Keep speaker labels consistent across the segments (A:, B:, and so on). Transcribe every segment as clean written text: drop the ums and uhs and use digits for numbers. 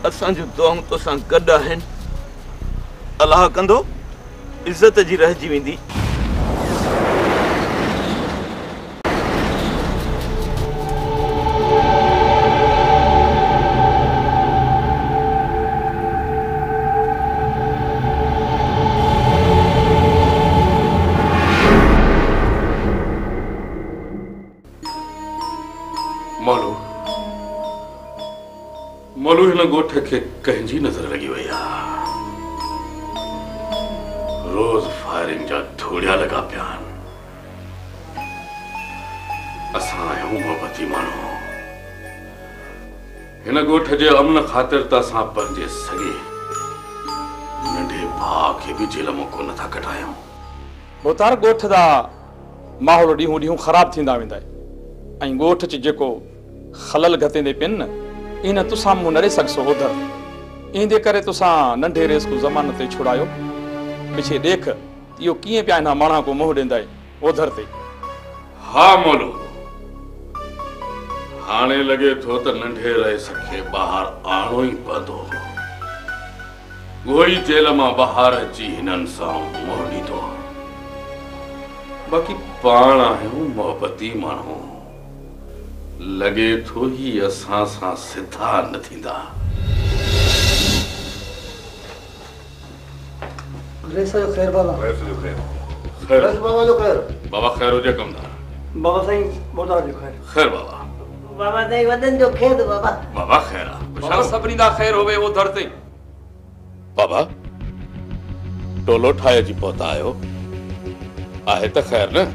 A: असां जो दुआऊं तोसां गॾु आहिनि। अलाह कंदो इज़त जी रहिजी वेंदी।
B: मोलू हिन ॻोठ खे कंहिंजी नज़र लॻी वई आहे। रोज़ फायरिंग जा धूड़िया लॻा पिया आहिनि। असां आहियूं मोहबती माण्हू। हिन ॻोठ जे अमन ख़ातिर त असां पंहिंजे सॻे नंढे भाउ खे बि जेल मों कोन था कढायूं।
C: बोतार ॻोठ जा माहौल ॾींहों ॾींहों ख़राब थींदा वेंदा ऐं ॻोठ च जेको ख़लल घतेंदे पिन न इन तुसां मूं न रही सघसो ओधर इंदे करे तुसां नंढे रेस को ज़मानत ते छुड़ायो। पिछे देख इहो कीअं पिया हिन माण्हू को मुंहुं ॾींदा ओधर ते।
B: हा मोलू, हाणे लॻे थो त नंढे रेस खे ॿाहिरि आणो ई पवंदो। उहो ई जेल मां ॿाहिरि अची हिननि सां मुंहुं ॾींदो। बाक़ी पाण आहियूं मोहबती माण्हू। लगे थो ही असां सां सिधा न थींदा।
D: रेसा जो खैर बाबा।
B: खैर जो खैर।
D: खैर बाबा जो खैर।
B: बाबा खैर हुजे कमदार।
D: बाबा साईं बोतार जो खैर।
B: खैर बाबा।
D: बाबा साईं वदन जो खैर बाबा।
B: बाबा खैर।
C: बाबा सभिनी दा खैर होवे ओधर ते।
B: बाबा टोलो ठाए जी पहुता आयो आहे त खैर न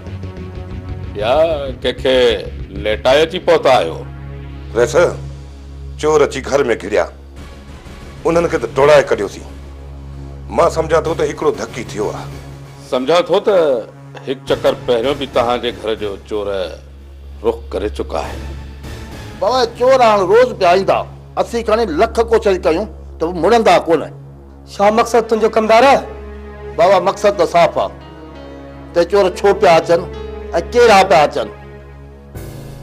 B: या के लेटाए जी पहुता आयो।
E: रेस चोर अची घर में घिरिया उन्हनि खे त टोड़ाए कढियोसीं। मां सम्झा थो त हिकिड़ो धकी थियो आहे।
B: सम्झा थो त हिकु चक्कर पहिरियों बि तव्हांजे घर जो चोर रुख करे चुका है।
F: बाबा चोर हाणे रोज़ पिया ईंदा। असीं खणी लख कोशिश कयूं त मुड़ंदा कोन।
D: छा मक़सद तुंहिंजो कमदार?
F: बाबा मक़सद त साफ़ आहे त चोर छो पिया अचनि ऐं कहिड़ा पिया अचनि।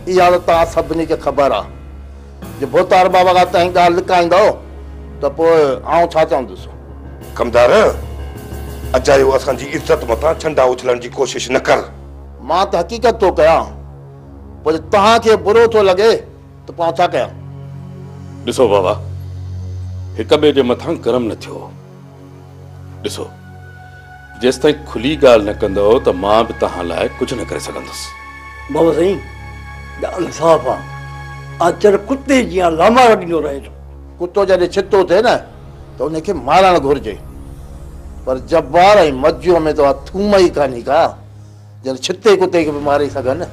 F: इहा त तव्हां सभिनी खे ख़बर आहे। जे बोतार बाबा खां तव्हां ॻाल्हि लिकाईंदो त पोइ आउं छा चवंदुसि।
E: कमदार अजायो असांजी इज़त मथां छंडा उछलण जी कोशिश न कर।
F: मां त हक़ीक़त थो कयां। पोइ तव्हांखे बुरो थो लॻे त पोइ छा कयां।
B: ॾिसो बाबा हिक ॿिए जे मथां गरम न थियो। ॾिसो जेसि ताईं खुली ॻाल्हि न कंदो त मां बि तव्हां लाइ कुझु न करे सघंदुसि।
D: बाबा साईं ॻाल्हि साफ़ आहे। आचर कुते जीअं लामा ॾींदो रहे थो।
F: कुतो जॾहिं छितो थिए न त उनखे मारणु घुरिजे। पर जब्बार ऐं मजियो में त थूम ई कान्हे का जन छिते कुते खे बि मारे सघनि।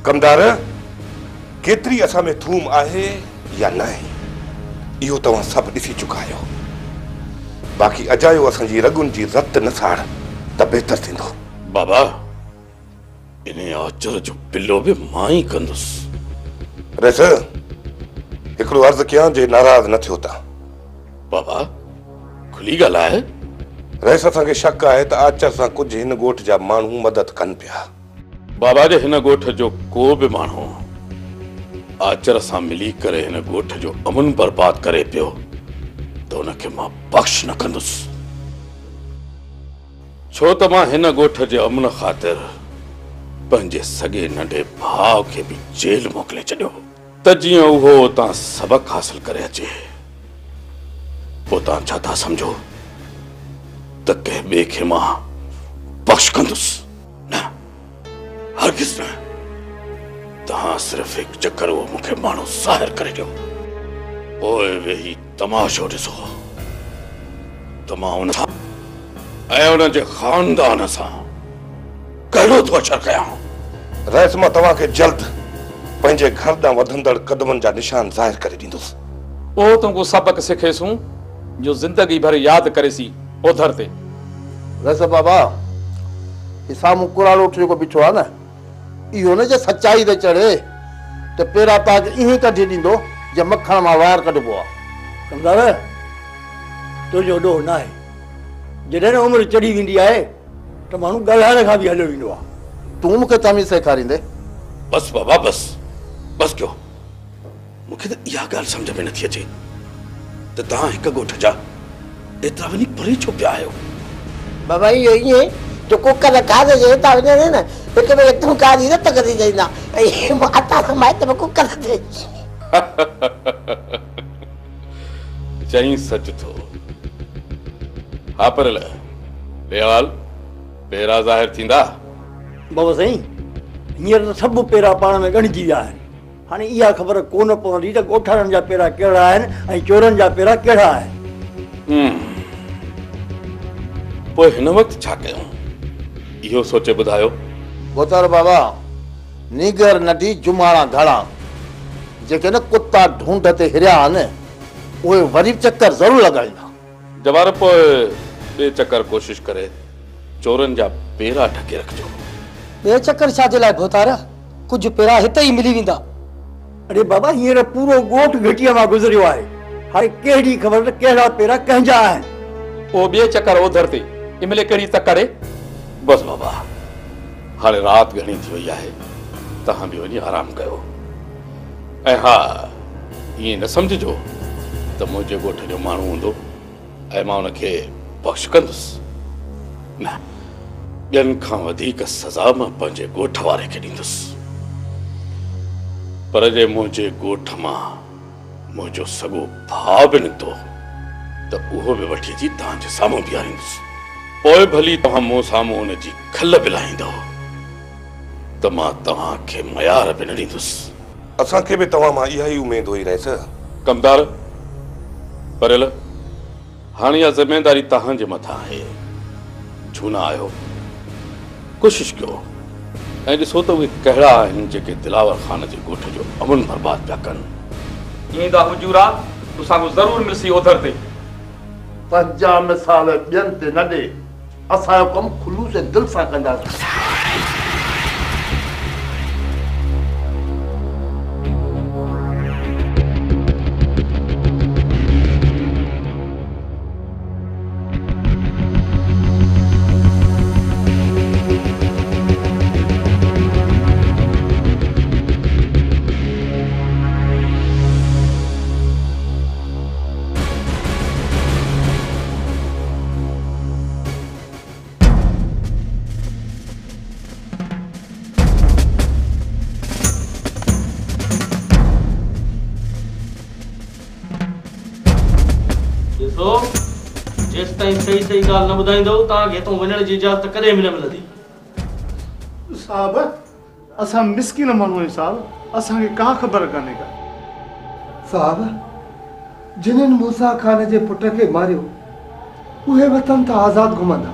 E: कमदार केतिरी असां में थूम आहे या न आहे इहो तव्हां सभु ॾिसी चुका आहियो। बाक़ी अजायो असांजी रगुनि जी रत न साड़ त बहितर थींदो।
B: बाबा इन आचर जो पिलो बि मां ई कंदुसि।
E: रेस हिकिड़ो अर्ज़ु कयां जे नाराज़ न थियो था।
B: बाबा खुली ॻाल्हि आहे।
E: रेस असांखे शक आहे त आचर सां कुझु हिन ॻोठ जा माण्हू मदद कनि पिया।
B: बाबा जे हिन ॻोठ जो को बि माण्हू आचर सां मिली करे हिन ॻोठ जो अमन बर्बाद करे पियो त उनखे मां बख़्श न कंदुसि। छो त मां हिन ॻोठ जे अमन ख़ातिर पंहिंजे सॻे नंढे भाउ खे बि जेल मोकिले छॾियो त जीअं उहो उतां सबक हासिल करे अचे। पोइ तव्हां छा था सम्झो त कंहिं ॿिए खे मां बख़्श कंदुसि? न हरगिज़ न। तव्हां सिर्फ़ हिकु चक्कर उहो मूंखे माण्हू ज़ाहिर करे ॾियो पोइ वेही तमाशो ॾिसो त मां उन सां ऐं उन जे ख़ानदान सां कहिड़ो थो अचर कयां।
E: रैस मां तव्हांखे जल्द पंहिंजे घर ॾांहुं वधंदड़ कदमनि जा निशान ज़ाहिर करे ॾींदुसि।
C: पोइ तुमको सबक सिखेसूं जो ज़िंदगी भर यादि करेसी ओधर ते।
F: रैस बाबा ही साम्हूं कुराड़ो जेको बीठो आहे न इहो न जे सचाई ते चढ़े त पहिरां तव्हांखे ईअं कढी ॾींदो जे मखण मां वायर कढिबो आहे।
D: कमदार तुंहिंजो ॾोह न आहे। जॾहिं न उमिरि चढ़ी वेंदी आहे त माण्हू ॻाल्हाइण खां बि हलियो वेंदो आहे।
F: तूं मूंखे तमीज़ सेखारींदे।
B: बस बाबा बस बस कयो। मूंखे त इहा ॻाल्हि सम्झ में नथी अचे त तव्हां हिकु ॻोठ जा एतिरा वञी परे छो पिया आहियो?
F: बाबा इहो ईअं जो कुकर खाधे जे हितां वञे न हिक ॿिए तूं काजी रत करी चईंदा ऐं माता समाए त कुकर ते
B: चई सच थो। हा पर बेवाल पेरा ज़ाहिर थींदा।
D: बाबा साईं हींअर त सभु पेरा पाण में ॻणिजी विया आहिनि। हाणे इहा ख़बर कोन पवंदी त ॻोठाणनि जा पेरा कहिड़ा आहिनि ऐं चोरनि जा पेरा कहिड़ा आहिनि।
B: पोइ हिन वक़्तु छा कयूं इहो सोचे ॿुधायो।
F: बोतार बाबा नीगर नदी जुमाणा घड़ा जेके न कुत्ता ढूंढ ते हिरिया आहिनि उहे वरी चक्कर ज़रूरु लॻाईंदा।
B: जवार पोइ ॿिए चक्कर कोशिश करे चोरनि जा पेरा ढके रखिजो।
G: ॿिए चक्कर छा जे लाइ भोतारा? कुझु पेरा हिते ई मिली वेंदा।
D: अरे बाबा हींअर पूरो ॻोठ घटिया मां गुज़रियो आहे। हाणे कहिड़ी ख़बर त कहिड़ा पेरा कंहिंजा आहिनि।
C: पोइ ॿिए चक्कर ओधर ते इमले कहिड़ी त करे।
B: बस बाबा हाणे राति घणी थी वई आहे तव्हां बि वञी आराम कयो। ऐं हा ईअं न सम्झिजो त मुंहिंजे ॻोठ जो माण्हू हूंदो ऐं मां हुनखे बख़्श कंदुसि। न ॿियनि खां वधीक सज़ा मां पंहिंजे ॻोठ वारे खे ॾींदुसि। पर जे मुंहिंजे ॻोठ मां मुंहिंजो सॻो भाउ बि निकितो त उहो बि वठी अची तव्हांजे साम्हूं बीहारींदुसि। पोइ भली तव्हां मूं साम्हूं हुनजी खल बिलाईंदव त मां तव्हांखे मयार बि न ॾींदुसि।
E: असांखे बि तव्हां मां इहा ई उमेद हुई रहिस।
B: कमदार परेल हाणे इहा ज़िमेदारी तव्हांजे मथां आहे। छो न आहियो कोशिश कयो ऐं ॾिसो त उहे कहिड़ा आहिनि जेके दिलावर ख़ान जे ॻोठ जो अमन बर्बाद पिया कनि।
C: ईंदा हुजूरा तुसांखे ज़रूरु मिलसी ओधर ते।
F: पंजा मिसाल ॿियनि ते न ॾे। असांजो कमु खुलूस दिलि सां कंदासीं।
H: सही सही ॻाल्हि न ॿुधाईंदव तव्हांखे हितां वञण जी इजाज़त कॾहिं बि न मिलंदी।
I: साहब असां मिस्किन माण्हू आहियूं साहब। असांखे का ख़बर कान्हे का।
J: साहब जिन्हनि मूसा खान जे पुट खे मारियो उहे वतन त आज़ाद घुमंदा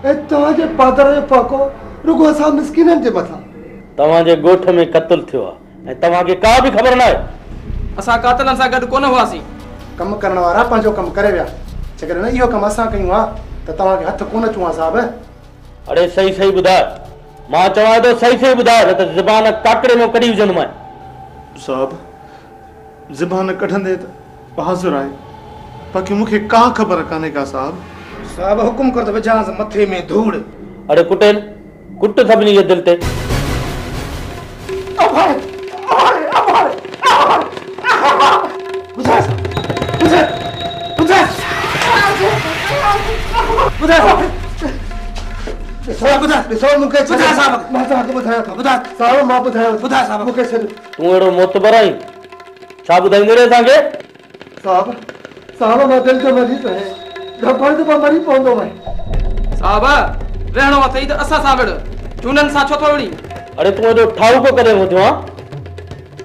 J: ऐं तव्हांजे पादर जो पाको रुगो असां मिस्किननि जे मथां।
H: तव्हांजे ॻोठ में क़त्ल थियो आहे ऐं तव्हांखे का बि ख़बर न आहे।
G: असां कातलनि सां गॾु कोन हुआसीं।
I: कमु करण वारा पंहिंजो कमु करे विया। जेकॾहिं न इहो कमु असां कयूं हा त तव्हांखे हथ कोन अचूं हा साहब।
H: अड़े सही सही ॿुधाए। मां चवां थो सही सही ॿुधाए न त ज़बान काकड़े में कढी विझंदोमांइ।
I: साहब ज़बान कढंदे त बहाज़ुर आहे बाक़ी मूंखे का ख़बर कान्हे का साहब। साहब हुकुम कर त विझांसि मथे में धूड़।
H: अड़े कुटेन कुट सभिनी जे दिलि ते। तूं अहिड़ो मोतबर आहीं छा ॿुधाईंदो रे असांखे?
J: साहब मां दिलि जो मरीज़ आहियां। घबराए त मां मरी पवंदो आहियां।
G: साहब रहणो अथई त असां सां विड़ झूननि सां छो थो विड़ी?
H: अड़े तूं एॾो ठाऊ को करे वठो आहे।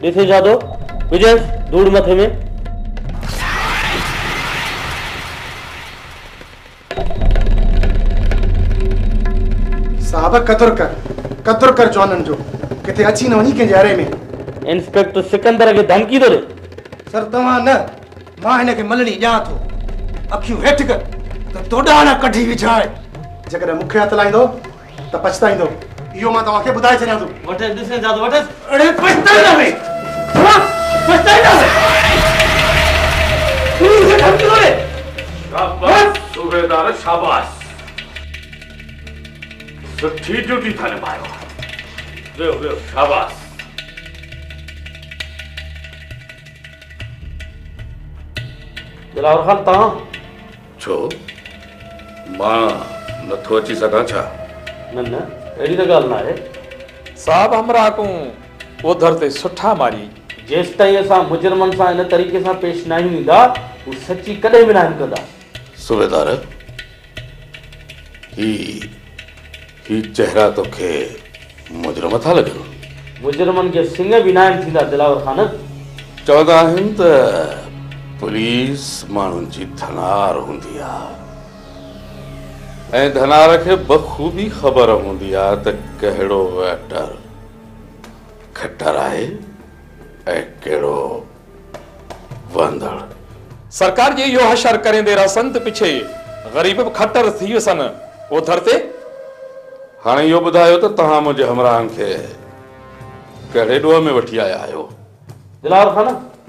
H: ॾिसे छा थो विझेसि धूड़ मथे में।
I: साहब कतुर कर जवाननि जो किथे अची न वञी कंहिंजे हरे में।
H: इंस्पेक्टर सिकंदर खे धमकी थो ॾे।
I: सर तव्हां न मां हिनखे मलणी ॾियां थो। अखियूं हेठि कर त तोॾा न कढी विझाए। जेकॾहिं मूंखे हथ लाईंदो त पछताईंदो। इहो मां तव्हांखे ॿुधाए छॾियां थो।
H: वठे ॾिसे जा थो वठे।
I: अड़े पछताईंदा वे पछताईंदा वे। तूं मूंखे धमकी थो ॾे।
B: शाबाश सूबेदार शाबाश। सुठी ड्यूटी था निभायो। वेहो वेहो शाबाश।
H: दिलावर खान तव्हां
B: छो मां नथो अची सघां छा?
H: न न अहिड़ी त ॻाल्हि न आहे।
C: साहब हमरा को ओधर ते सुठा मारी
H: जेसि ताईं असां मुजरमनि सां इन तरीक़े सां पेश न ईंदा हू सची कॾहिं बि न कंदा।
B: सूबेदार ही चेहरा तोखे मुजरम था लॻनि?
H: मुजरमनि खे सिंग बि न थींदा दिलावर खान।
B: चवंदा आहिनि त पुलिस माण्हुनि जी धनार हूंदी आहे ऐं धनार खे बख़ूबी ख़बर हूंदी आहे त कहिड़ो वेटर खटर आहे ऐं कहिड़ो वंदड़।
C: सरकार जी इहो हशर करेंदे रसन त पिछे ग़रीब बि खटर थी वसनि ओधर ते।
B: हाणे इहो ॿुधायो त तव्हां मुंहिंजे हमराहनि खे कहिड़े ॾोह में वठी आया आहियो?
H: दिलावर खान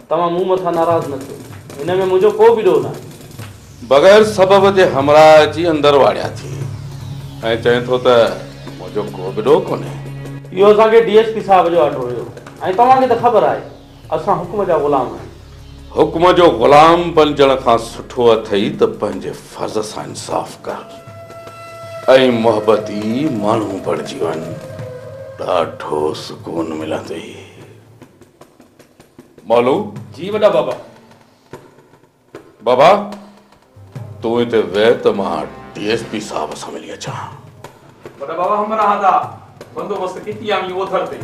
H: तव्हां मूं मथां नाराज़ न थियो, हिन में मुंहिंजो को बि ॾोह न आहे।
B: बग़ैर सबब जे हमराह अची अंदरि वाड़िया थी ऐं चए थो त मुंहिंजो को बि ॾोह कोन्हे।
H: इहो असांखे DSP साहिब जो ऑर्डर हुयो ऐं तव्हांखे त ख़बर आहे असां हुकुम जा ग़ुलाम आहियूं।
B: हुकुम जो ग़ुलाम बणजण खां सुठो अथई त पंहिंजे फर्ज़ सां इंसाफ़ कर ऐं मोहबती माण्हू बणिजी वञ, ॾाढो सुकून मिलंदई। मौलू
C: जी वॾा बाबा।
B: बाबा तूं हिते वेह त मां DSP साहिब सां मिली अचां।
C: वॾा बाबा हमरा हादा बंदोबस्त किती आमी ओधर ते।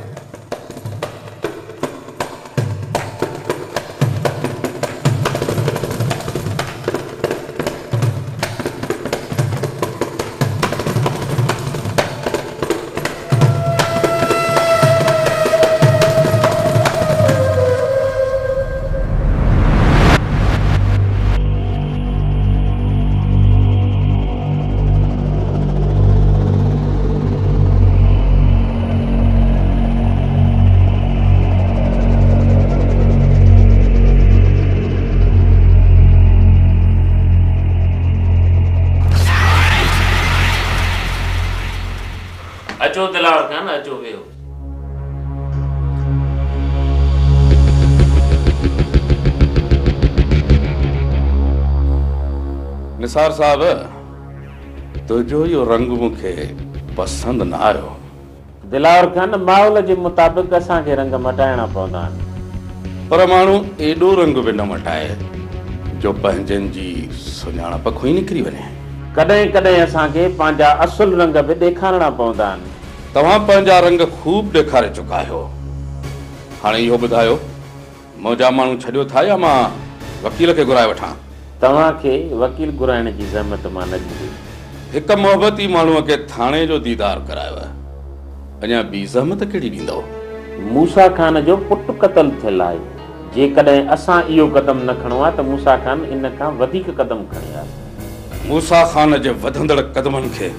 H: अचो दिलावर खान अचो वेहो।
B: निसार साहब तुंहिंजो इहो रंग मूंखे पसंदि न आयो।
H: दिलावर खान माहौल जे मुताबिक़ असांखे रंग मटाइणा पवंदा आहिनि।
B: पर माण्हू एॾो रंग बि न मटाए जो पंहिंजनि जी सुञाणप खोई निकिरी वञे।
H: कॾहिं कॾहिं असांखे पंहिंजा असुल रंग बि ॾेखारणा पवंदा आहिनि।
B: तव्हां पंहिंजा रंग खूब ॾेखारे चुका आहियो। हाणे इहो ॿुधायो मुंहिंजा माण्हू छॾियो था या मां वकील खे घुराए वठां?
H: तव्हांखे वकील घुराइण जी ज़हमत मां न ॾींदी।
B: हिकु मोहबती माण्हूअ खे थाणे जो दीदार करायो, अञा ॿी ज़हमत कहिड़ी ॾींदव?
H: मूसा खान जो पुटु क़तल थियल आहे। जेकॾहिं असां इहो क़दम न खणो आहे त मूसा खान इन खां वधीक क़दम खणे आहे।
B: मूसा खान जे वधंदड़ क़दमनि खे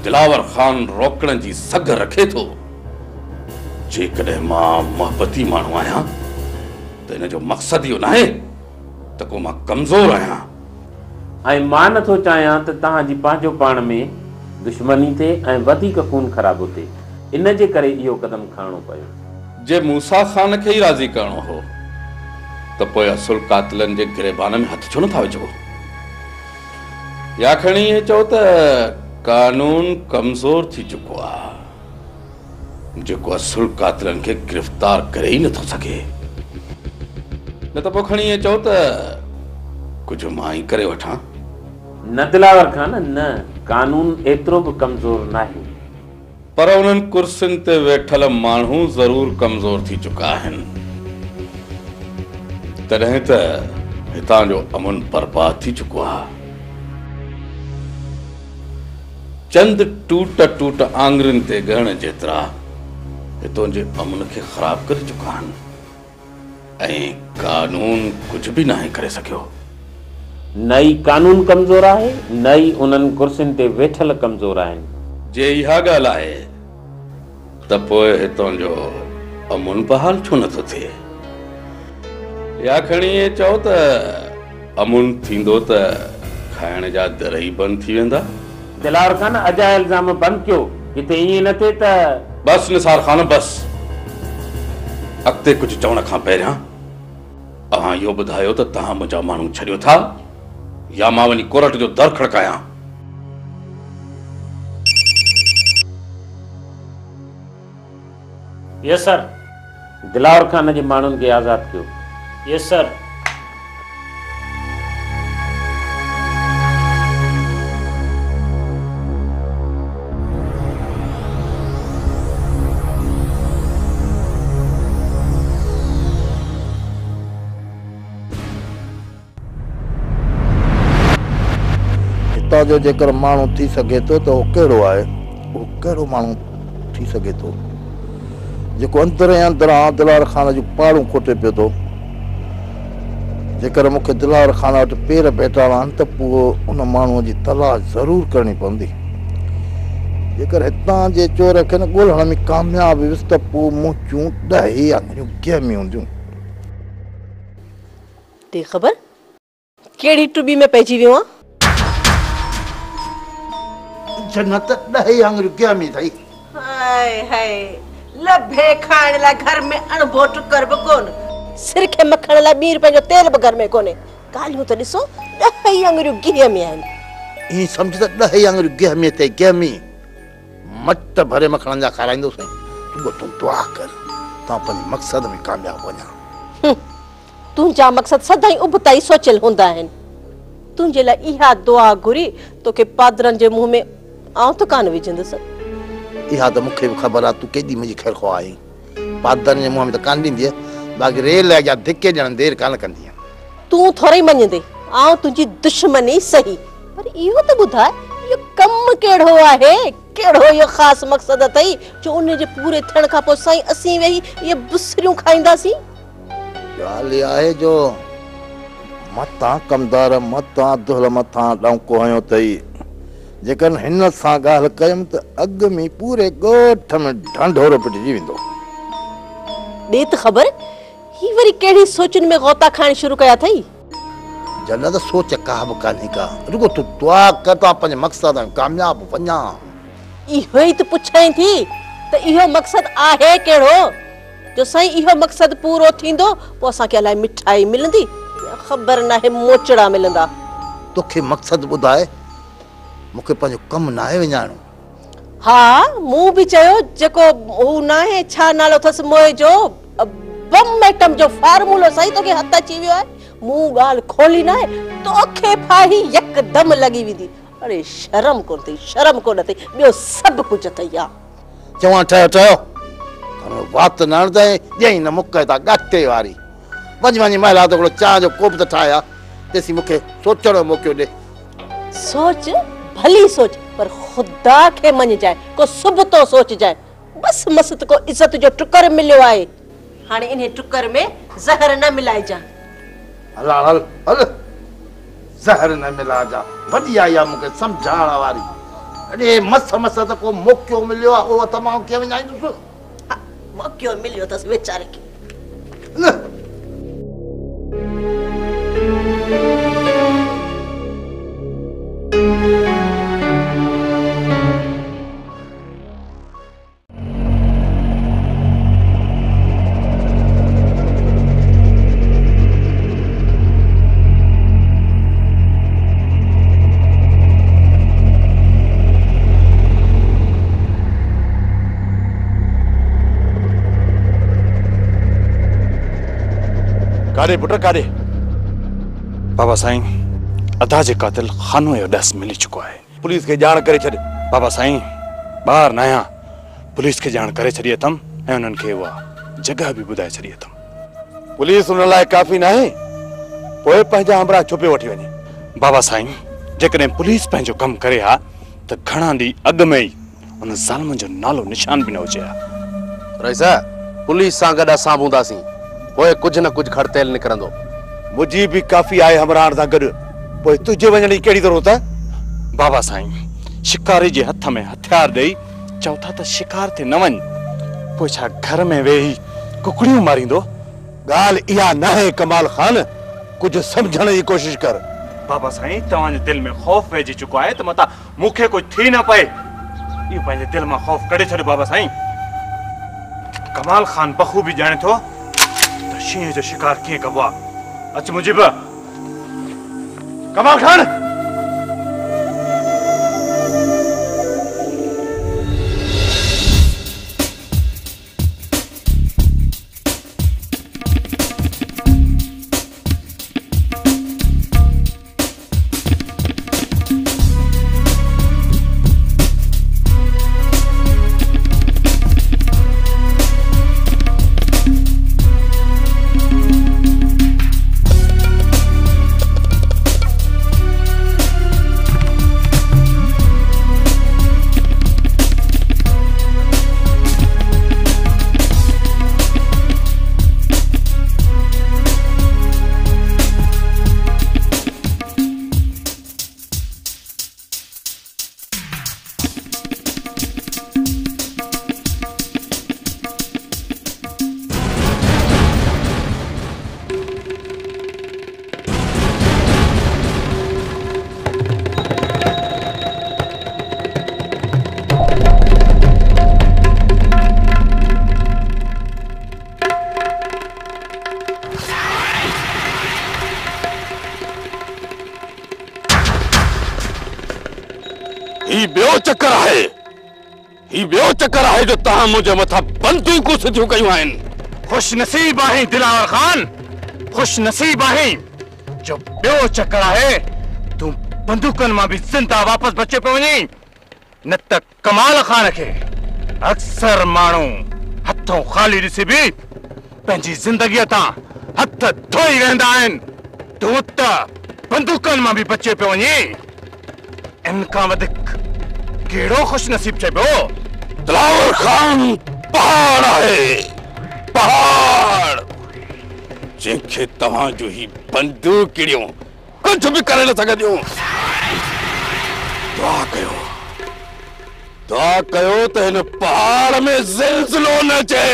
B: दिलावर खान रोकण जी सघ रखे थो। जेकॾहिं मां मोहबती माण्हू आहियां त इन जो मक़सदु इहो न आहे त को मां कमज़ोर आहियां।
H: ऐं मां नथो चाहियां त तव्हांजी पंहिंजो पाण में दुश्मनी थिए ऐं वधीक खून ख़राबो थिए। इन जे करे इहो क़दम खणणो पियो।
B: जे मूसा खान खे ई राज़ी करणो हो त पोइ असुल कातिलनि जे गिरेबान में हथ छो नथा विझो? या खणी इहे चओ त कानून कमज़ोर थी चुको आहे जेको असुल कातिलनि खे गिरफ़्तार करे ई नथो सघे। न त पोइ खणी इहे चओ त कुझु मां ई करे वठां।
H: न दिलावर खान न, कानून एतिरो बि कमज़ोर न आहे।
B: पर उन्हनि कुर्सियुनि ते वेठल माण्हू ज़रूर कमज़ोर थी चुका आहिनि। तॾहिं त हितां जो अमन बर्बाद थी चुको आहे। चंद टूट टूट आंगुरनि ते ॻण जेतिरा हितों जे अमन खे ख़राब करे चुका आहिनि ऐं कानून कुझु बि न करे सघियो।
H: न ई कानून कमज़ोर आहे न ई उन्हनि कुर्सियुनि ते वेठल कमज़ोर आहिनि।
B: जे इहा ॻाल्हि आहे त पोइ हितों जो अमन बहाल छो नथो थिए? या खणी इहे चओ त अमन थींदो त खाइण जा दर ई बंदि थी वेंदा।
H: दिलावर खान अजा इल्ज़ाम बंदि कयो, किथे ईअं न थिए त।
B: बस निसार खान बस। अॻिते कुझु चवण खां पहिरियां अहां यो ॿुधायो त तहां मुंहिंजा माण्हू छॾियो था या मां वञी कोर्ट जो दर खड़कायां?
H: यस सर। दिलावर खान जे माण्हुनि खे आज़ाद कयो। यस सर।
F: हितां जो जेकर माण्हू थी सघे थो त उहो कहिड़ो आहे, उहो कहिड़ो माण्हू थी सघे थो जेको अंदर ऐं अंदरां दिलावर खान जूं पाड़ूं खोटे पियो थो। जेकर मूंखे दिलावर खान वटि पेर भेटाइणा आहिनि त पोइ उन माण्हूअ जी तलाश ज़रूरु करणी पवंदी। जेकर हितां जे चोर खे न ॻोल्हण में कामयाबु वियुसि त पोइ मुंहिंजूं 10 आङुरियूं गहमी हूंदियूं।
K: ते ख़बर कहिड़ी टुॿी में पइजी वियो आहे?
F: जन्नत 10 आङुरियूं गहमी अथई।
K: हाय हाय, लभे खाइण लाइ घर में अणभो टुकर बि कोन, सिर खे मखण लाइ ॿीर पंहिंजो तेल बि घर में कोन्हे। ॻाल्हियूं त ॾिसो 10 आङुरियूं गिह में आहिनि।
F: ईअं सम्झ त 10 आङुरियूं गहमी अथई, गहमी। मट भरे मखणनि जा खाराईंदो साईं। तूं तूं दुआ कर तां पंहिंजे मक़सद में कामयाबु वञा।
K: तुंहिंजा मक़सद सदाईं उबताई सोचियल हूंदा आहिनि। तुंहिंजे लाइ इहा दुआ घुरी तोखे पादरनि जे मुंहं में आउं त कान विझंदसि।
F: इहा त मूंखे बि ख़बर आहे तूं केॾी मुंहिंजी ख़ैर ख़्वाह आहीं। पादरनि जे मुंहं में त कान ॾींदी, बाक़ी रेल अॻियां धिके ॾियण देरि कान कंदी।
K: तूं थोरी मञंदे, आउं तुंहिंजी दुश्मनी सही, पर इहो त ॿुधाए इहो कमु कहिड़ो आहे, कहिड़ो इहो ख़ासि मक़सद अथई जो उन जे पूरे थियण खां पोइ साईं असीं वेही इहे बुसरियूं खाईंदासीं।
F: ॻाल्हि इहा आहे जो मतां कमदार मतां दुहल मथां ॾौको हयो अथई। जेकर हिन सां ॻाल्हि कयमि त अॻु में पूरे ॻोठ में ढंढोरो पिटिजी वेंदो।
K: ॾे त ख़बर ही वरी कहिड़ी सोचुनि में गौता खाइण शुरू कया अथई?
F: जन्नत सोच का बि कान्हे का, रुगो तूं दुआ कर तां पंहिंजे मक़सद में कामयाबु वञा।
K: इहो ई त पुछां थी त इहो मक़सद आहे कहिड़ो जो साईं इहो मक़सद पूरो थींदो पोइ असांखे अलाए मिठाई मिलंदी, ख़बर नाहे मोचड़ा मिलंदा।
F: तोखे मक़सद ॿुधाए, मूंखे पंहिंजो कमु नाहे विञाइणो।
K: हा, मूं बि चयो जेको हू नाहे, छा नालो अथसि मोए जो, बम एटम जो फार्मूलो साईं तोखे हथ अची वियो आहे। मूं ॻाल्हि खोली नाहे, तोखे फाही यकदम लॻी वेंदी। अरे शर्म कोन अथई, शर्म कोन अथई, ॿियो सभु कुझु अथई।
F: चवां ठहियो ठहियो वात न हणंदे ॼई न मुक था गाटे वारी। वञ वञी महिला त हिकिड़ो चांहि जो कोप त ठाहिया, तेसी मूंखे सोचण जो मौक़ो ॾे।
K: सोच भली सोच, पर ख़ुदा खे मञजाए, को सुबतो सोचजाए। बस मस्त को इज्जत जो टुकर मिलियो आहे, हाणे इन टुकर में ज़हर न मिलाइजा।
F: हल हल हल, ज़हर न मिलाइजा। वॾी आई आहे मूंखे सम्झाइण वारी। अड़े मस मस त को मौक़ो मिलियो आहे, उहो त मां कीअं विञाईंदुसि।
K: मौक़ो मिलियो अथसि वीचारे खे।
C: कारे पुट कारे? बाबा साईं, अदा जे कातिल खानो जो ॾस मिली चुको आहे।
E: पुलिस खे ॼाण करे छॾ।
C: बाबा साईं, ॿार न आहियां, पुलिस खे ॼाण करे छॾी अथमि ऐं उन्हनि खे उहा जॻह बि ॿुधाए छॾी अथमि।
E: पुलिस उन लाइ काफ़ी न आहे, पोइ पंहिंजा हमरा छुपे वठी वञे।
C: बाबा साईं, जेकॾहिं पुलिस पंहिंजो कमु करे हा त घणा ॾींहं अॻु में ई उन ज़ालिम जो नालो निशान बि न हुजे हा।
L: रईसा, पुलिस सां गॾु असां बि हूंदासीं, पोइ कुझु न कुझु खड़तेल निकिरंदो।
E: मुंहिंजी बि काफ़ी आहे हमराहण सां गॾु, पोइ तुंहिंजे वञण जी कहिड़ी ज़रूरत आहे?
C: बाबा साईं, शिकारी जे हथ में हथियार ॾेई चओ था त शिकार ते न वञ, पोइ छा घर में वेही कुकड़ियूं मारींदो?
E: ॻाल्हि इहा न आहे कमाल खान, कुझु सम्झण जी कोशिशि कर।
C: बाबा साईं, तव्हांजे दिलि में ख़ौफ़ पइजी चुको आहे त मता मूंखे कुझु थी न पए। इहो पंहिंजे दिलि मां ख़ौफ़ कढे छॾियो बाबा साईं। कमाल खान बख़ूबी ॼाणे थो त शींहं जो शिकार कीअं कबो आहे।
I: अच मुजिब कमा ठाण
B: चक्कर है जो तहां मुझे मथा बंदूकूं सिधियूं कयूं आहिनि।
I: खुश नसीब आहे दिलावर खान, खुश नसीब आहे जो ॿियो चक्कर आहे तूं बंदूकनि मां बि ज़िंदा वापस बचे पियो वञी। न त कमाल खान खे अक्सर माण्हू हथों ख़ाली ॾिसी बि पंहिंजी ज़िंदगीअ तां हथ धोई रहंदा आहिनि। तूं त बंदूकनि मां बि बचे पियो वञी। इन खां वधीक कहिड़ो खुश नसीब चइबो?
B: दिलावर खान पहाड़ है, पहाड़ जंहिंखे तव्हां जो ही बंदूकिड़ियूं कुछ भी करे न सघंदियूं। दुआ कयो त हिन पहाड़ में ज़िलज़िलो न अचे,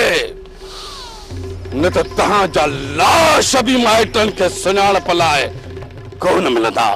B: न त तव्हां जा लाश बि माइटनि खे सुञाणप लाइ कोन मिलंदा।